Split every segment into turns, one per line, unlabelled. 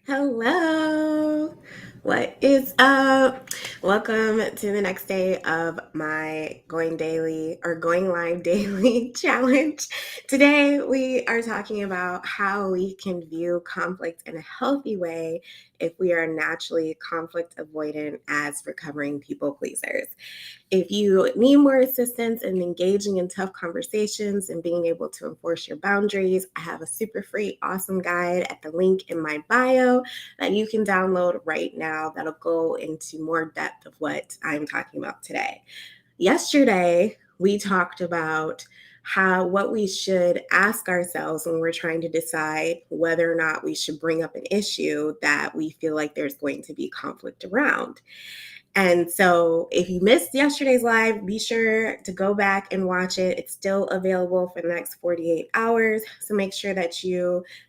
Hello. What is up? Welcome to the next day of my going live daily challenge. Today we are talking about how we can view conflict in a healthy way if we are naturally conflict avoidant as recovering people pleasers. If you need more assistance in engaging in tough conversations and being able to enforce your boundaries, I have a super free, awesome guide at the link in my bio that you can download right now that'll go into more depth of what I'm talking about today. Yesterday, we talked about what we should ask ourselves when we're trying to decide whether or not we should bring up an issue that we feel like there's going to be conflict around. And so if you missed yesterday's live, be sure to go back and watch it. It's still available for the next 48 hours. So make sure that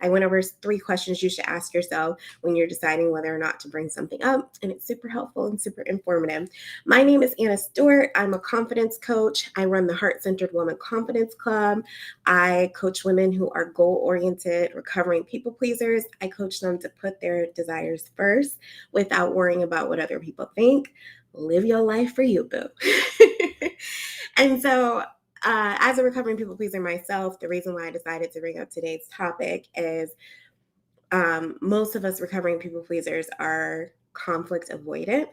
I went over 3 questions you should ask yourself when you're deciding whether or not to bring something up. And it's super helpful and super informative. My name is Anna Stewart. I'm a confidence coach. I run the Heart Centered Woman Confidence Club. I coach women who are goal-oriented, recovering people pleasers. I coach them to put their desires first without worrying about what other people think. Live your life for you, boo. And so, as a recovering people pleaser myself, the reason why I decided to bring up today's topic is most of us recovering people pleasers are conflict avoidant.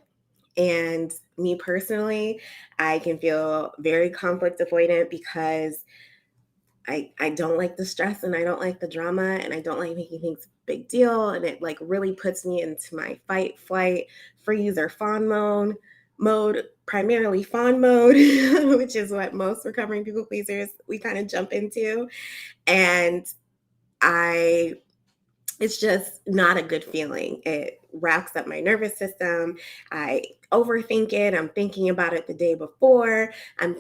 And me personally, I can feel very conflict avoidant because I don't like the stress and I don't like the drama and I don't like making things a big deal. And it like really puts me into my fight, flight, freeze, or fawn mode, primarily fawn mode, which is what most recovering people pleasers we kind of jump into. And I it's just not a good feeling. It racks up my nervous system. I overthink it. I'm thinking about it the day before. I'm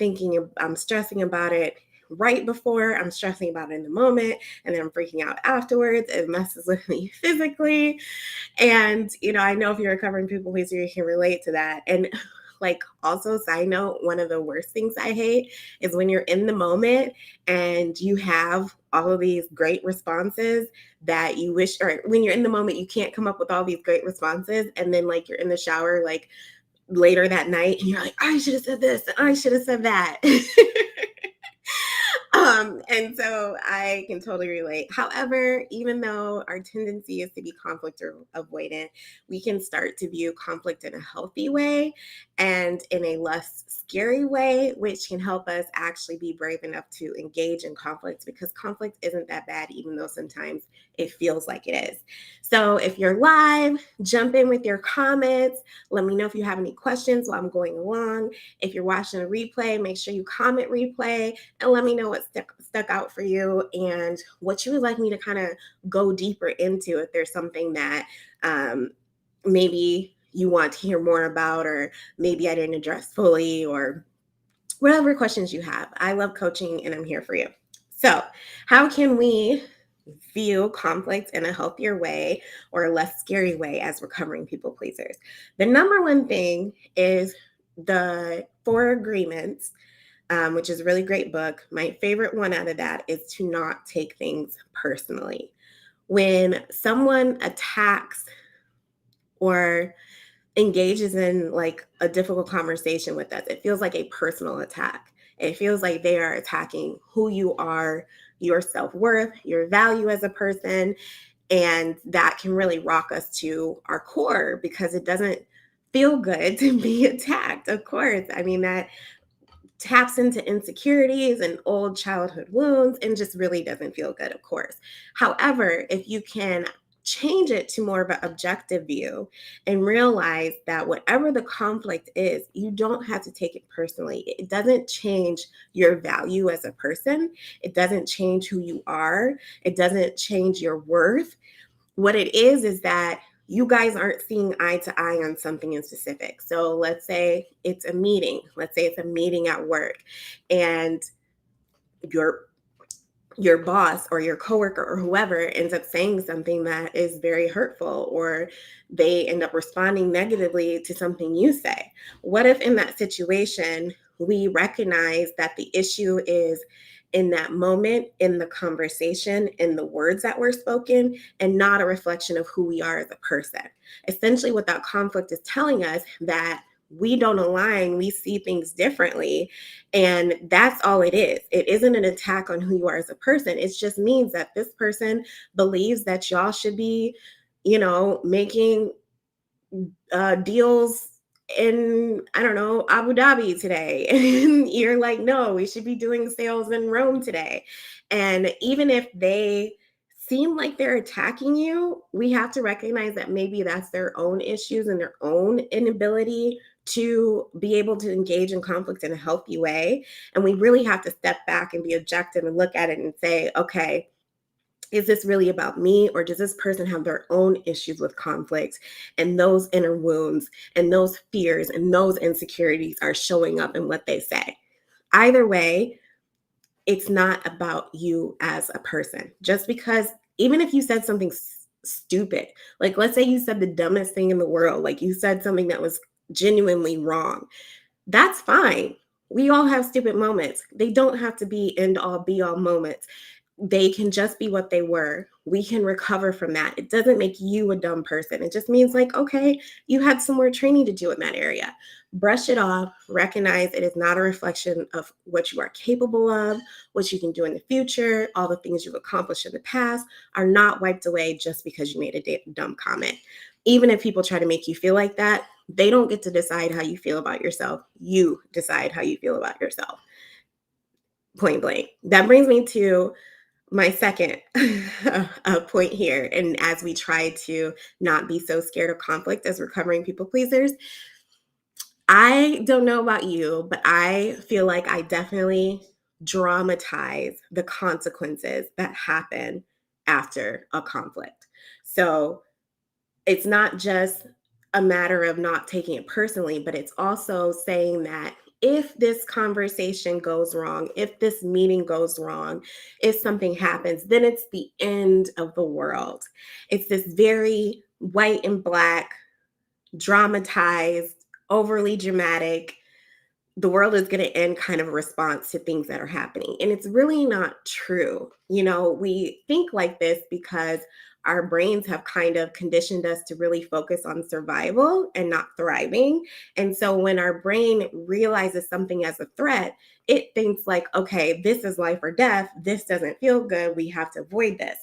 stressing about it right before. I'm stressing about it in the moment. And then I'm freaking out afterwards. It messes with me physically. And, I know if you're a recovering people pleaser, you can relate to that. And also, side note, one of the worst things I hate is when you're in the moment and you have all of these great responses that you wish, or when you're in the moment, you can't come up with all these great responses. And then, you're in the shower, later that night, and you're like, I should have said this and I should have said that. And so I can totally relate. However, even though our tendency is to be conflict or avoidant, we can start to view conflict in a healthy way and in a less scary way, which can help us actually be brave enough to engage in conflict, because conflict isn't that bad, even though sometimes it feels like it is. So if you're live, jump in with your comments. Let me know if you have any questions while I'm going along. If you're watching a replay, make sure you comment replay and let me know what stuck out for you and what you would like me to kind of go deeper into, if there's something that maybe you want to hear more about, or maybe I didn't address fully, or whatever questions you have. I love coaching and I'm here for you. So, how can we view conflict in a healthier way or a less scary way as recovering people pleasers? The number one thing is the 4 Agreements, which is a really great book. My favorite one out of that is to not take things personally. When someone attacks or engages in a difficult conversation with us, it feels like a personal attack. It feels like they are attacking who you are, your self-worth, your value as a person. And that can really rock us to our core, because it doesn't feel good to be attacked. Of course. I mean, that taps into insecurities and old childhood wounds and just really doesn't feel good, of course. However, if you can change it to more of an objective view and realize that whatever the conflict is, you don't have to take it personally. It doesn't change your value as a person. It doesn't change who you are. It doesn't change your worth. What it is that you guys aren't seeing eye to eye on something in specific. So let's say it's a meeting. Let's say it's a meeting at work, and your boss or your coworker or whoever ends up saying something that is very hurtful, or they end up responding negatively to something you say. What if in that situation we recognize that the issue is in that moment, in the conversation, in the words that were spoken, and not a reflection of who we are as a person. Essentially, what that conflict is telling us that we don't align, we see things differently. And that's all it is. It isn't an attack on who you are as a person. It just means that this person believes that y'all should be, making deals in, I don't know, Abu Dhabi today. And you're like, no, we should be doing sales in Rome today. And even if they seem like they're attacking you, we have to recognize that maybe that's their own issues and their own inability to be able to engage in conflict in a healthy way. And we really have to step back and be objective and look at it and say, okay, is this really about me, or does this person have their own issues with conflict, and those inner wounds and those fears and those insecurities are showing up in what they say? Either way, it's not about you as a person. Just because, even if you said something stupid, like let's say you said the dumbest thing in the world, like you said something that was genuinely wrong, that's fine. We all have stupid moments. They don't have to be end all be all moments. They can just be what they were. We can recover from that. It doesn't make you a dumb person. It just means, like, okay, you had some more training to do in that area. Brush it off, recognize it is not a reflection of what you are capable of, what you can do in the future. All the things you've accomplished in the past are not wiped away just because you made a dumb comment. Even if people try to make you feel like that, they don't get to decide how you feel about yourself. You decide how you feel about yourself. Point blank. That brings me to my second point here. And as we try to not be so scared of conflict as recovering people pleasers, I don't know about you, but I feel like I definitely dramatize the consequences that happen after a conflict. So it's not just a matter of not taking it personally, but it's also saying that if this conversation goes wrong, if this meeting goes wrong, if something happens, then it's the end of the world. It's this very white and black, dramatized, overly dramatic, the world is going to end kind of response to things that are happening. And it's really not true. We think like this because our brains have kind of conditioned us to really focus on survival and not thriving. And so when our brain realizes something as a threat, it thinks like, okay, this is life or death. This doesn't feel good. We have to avoid this.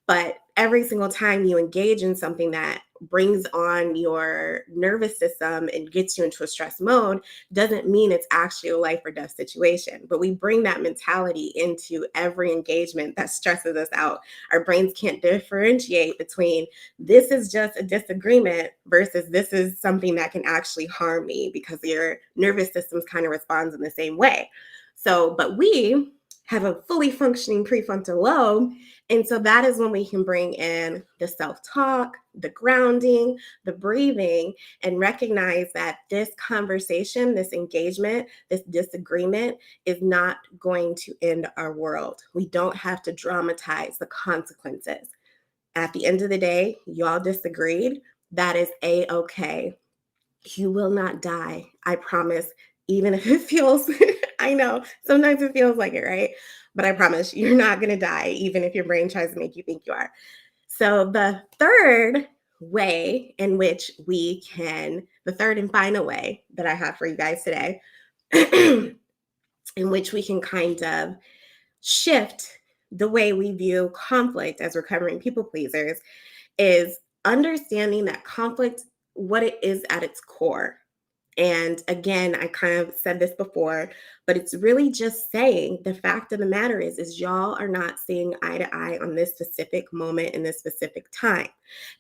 But every single time you engage in something that brings on your nervous system and gets you into a stress mode, doesn't mean it's actually a life or death situation. But we bring that mentality into every engagement that stresses us out. Our brains can't differentiate between this is just a disagreement versus this is something that can actually harm me, because your nervous system kind of responds in the same way. So, but we have a fully functioning prefrontal lobe. And so that is when we can bring in the self-talk, the grounding, the breathing, and recognize that this conversation, this engagement, this disagreement is not going to end our world. We don't have to dramatize the consequences. At the end of the day, y'all disagreed. That is a-okay. You will not die. I promise. Even if it feels, I know sometimes it feels like it, right? But I promise you're not going to die, even if your brain tries to make you think you are. So, the third way in which the third and final way that I have for you guys today, in which we can kind of shift the way we view conflict as recovering people pleasers, is understanding that conflict, what it is at its core. And again, I kind of said this before, but it's really just saying the fact of the matter is y'all are not seeing eye to eye on this specific moment in this specific time.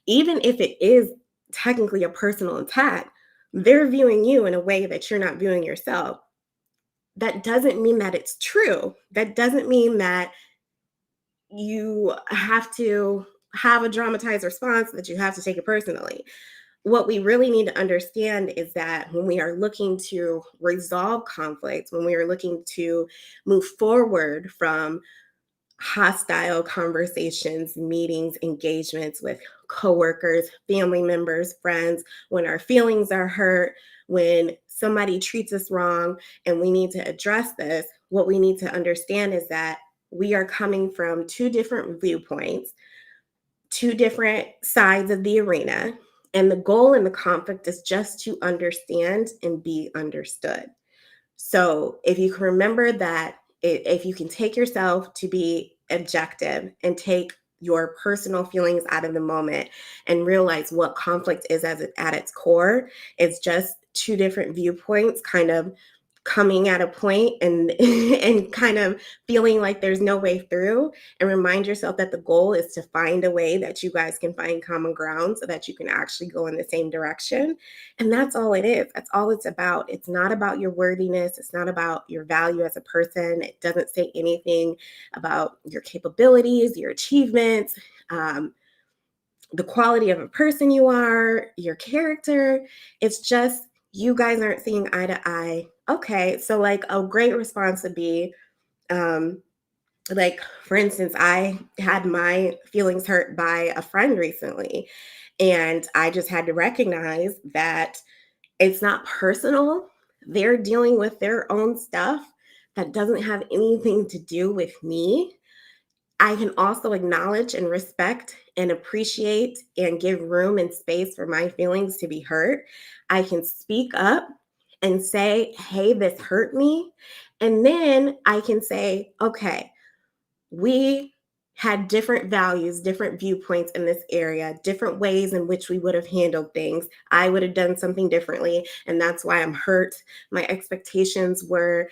Even if it is technically a personal attack, they're viewing you in a way that you're not viewing yourself. That doesn't mean that it's true. That doesn't mean that you have to have a dramatized response, that you have to take it personally. What we really need to understand is that when we are looking to resolve conflict, when we are looking to move forward from hostile conversations, meetings, engagements with coworkers, family members, friends, when our feelings are hurt, when somebody treats us wrong and we need to address this, what we need to understand is that we are coming from two different viewpoints, two different sides of the arena. And the goal in the conflict is just to understand and be understood. So if you can remember that, if you can take yourself to be objective and take your personal feelings out of the moment and realize what conflict is at its core, it's just two different viewpoints kind of coming at a point and and kind of feeling like there's no way through, and remind yourself that the goal is to find a way that you guys can find common ground so that you can actually go in the same direction. And that's all it is. That's all it's about. It's not about your worthiness. It's not about your value as a person. It doesn't say anything about your capabilities, your achievements, um, the quality of a person you are, your character. It's just you guys aren't seeing eye to eye. Okay, so like a great response would be, um, like, for instance, I had my feelings hurt by a friend recently, and I just had to recognize that it's not personal. They're dealing with their own stuff that doesn't have anything to do with me. I can also acknowledge and respect and appreciate and give room and space for my feelings to be hurt. I can speak up and say, hey, this hurt me. And then I can say, okay, we had different values, different viewpoints in this area, different ways in which we would have handled things. I would have done something differently, and that's why I'm hurt. My expectations were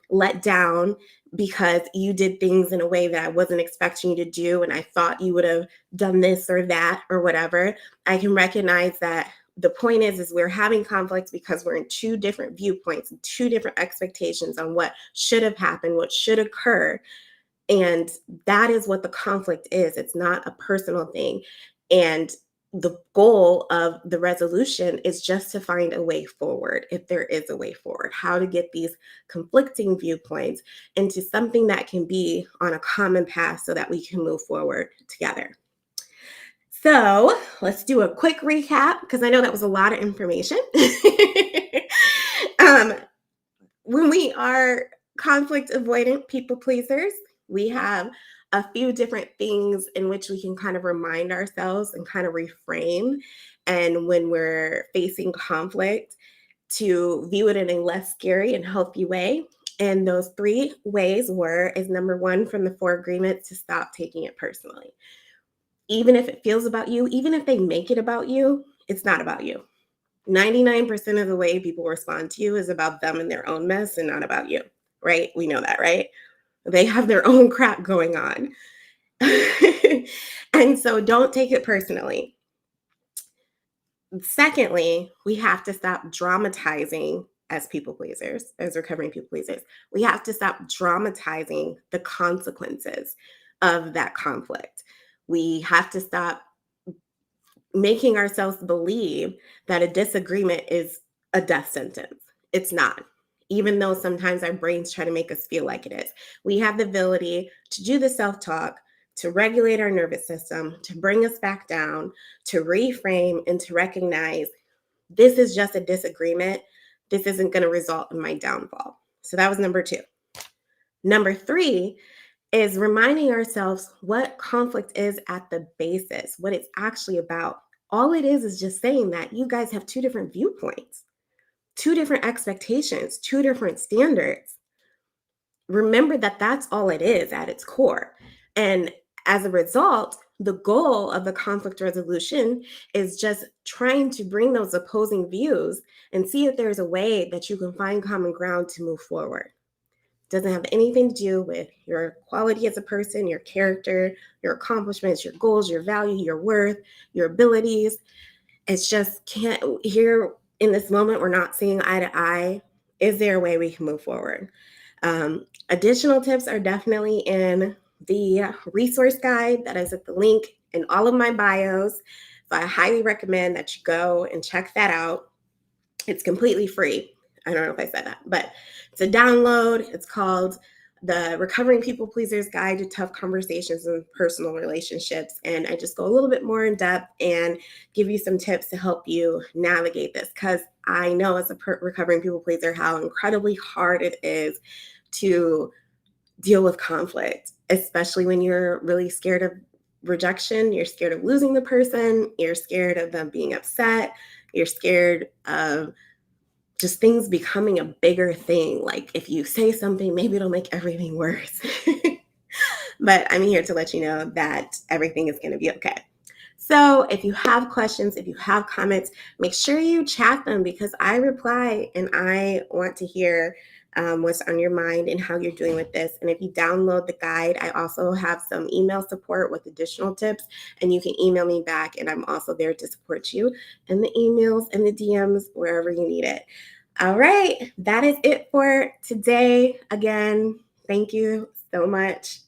let down because you did things in a way that I wasn't expecting you to do, and I thought you would have done this or that or whatever. I can recognize that the point is we're having conflicts because we're in two different viewpoints, two different expectations on what should have happened, what should occur, and that is what the conflict is. It's not a personal thing. And the goal of the resolution is just to find a way forward, if there is a way forward, how to get these conflicting viewpoints into something that can be on a common path so that we can move forward together. So let's do a quick recap because I know that was a lot of information. um, when we are conflict avoidant people pleasers, we have a few different things in which we can kind of remind ourselves and kind of reframe. And when we're facing conflict, to view it in a less scary and healthy way. And those three ways were is number one from the four agreements to stop taking it personally. Even if it feels about you, even if they make it about you, it's not about you. 99% of the way people respond to you is about them and their own mess and not about you, right? We know that, right? They have their own crap going on. And so don't take it personally. Secondly, we have to stop dramatizing as people pleasers, as recovering people pleasers. We have to stop dramatizing the consequences of that conflict. We have to stop making ourselves believe that a disagreement is a death sentence. It's not, even though sometimes our brains try to make us feel like it is. We have the ability to do the self talk, to regulate our nervous system, to bring us back down, to reframe, and to recognize this is just a disagreement. This isn't going to result in my downfall. So that was number two. Number three is reminding ourselves what conflict is at the basis, what it's actually about. All it is just saying that you guys have two different viewpoints, two different expectations, two different standards. Remember that that's all it is at its core. And as a result, the goal of the conflict resolution is just trying to bring those opposing views and see if there's a way that you can find common ground to move forward. Doesn't have anything to do with your quality as a person, your character, your accomplishments, your goals, your value, your worth, your abilities. It's just can't here in this moment, we're not seeing eye to eye. Is there a way we can move forward? Additional tips are definitely in the resource guide that is at the link in all of my bios. So I highly recommend that you go and check that out. It's completely free. I don't know if I said that, but it's a download. It's called The Recovering People Pleasers Guide to Tough Conversations and Personal Relationships. And I just go a little bit more in depth and give you some tips to help you navigate this, because I know as a recovering people pleaser how incredibly hard it is to deal with conflict, especially when you're really scared of rejection, you're scared of losing the person, you're scared of them being upset, you're scared of just things becoming a bigger thing. Like if you say something, maybe it'll make everything worse. But I'm here to let you know that everything is going to be okay. So if you have questions, if you have comments, make sure you chat them because I reply and I want to hear what's on your mind and how you're doing with this. And if you download the guide, I also have some email support with additional tips, and you can email me back, and I'm also there to support you in the emails and the DMs wherever you need it. All right, that is it for today. Again, thank you so much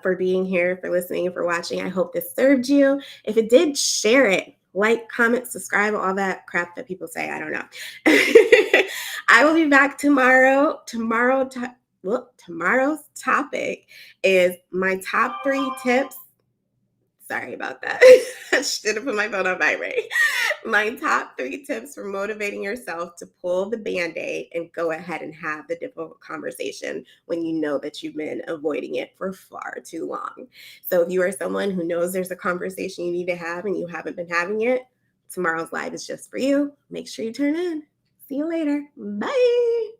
for being here, for listening, for watching. I hope this served you. If it did, share it. Like, comment, subscribe, all that crap that people say. I don't know. I will be back tomorrow. Tomorrow's topic is my top 3 tips. Sorry about that. I should have put my phone on vibrate. My top 3 tips for motivating yourself to pull the band-aid and go ahead and have the difficult conversation when you know that you've been avoiding it for far too long. So if you are someone who knows there's a conversation you need to have and you haven't been having it, tomorrow's live is just for you. Make sure you turn in. See you later. Bye.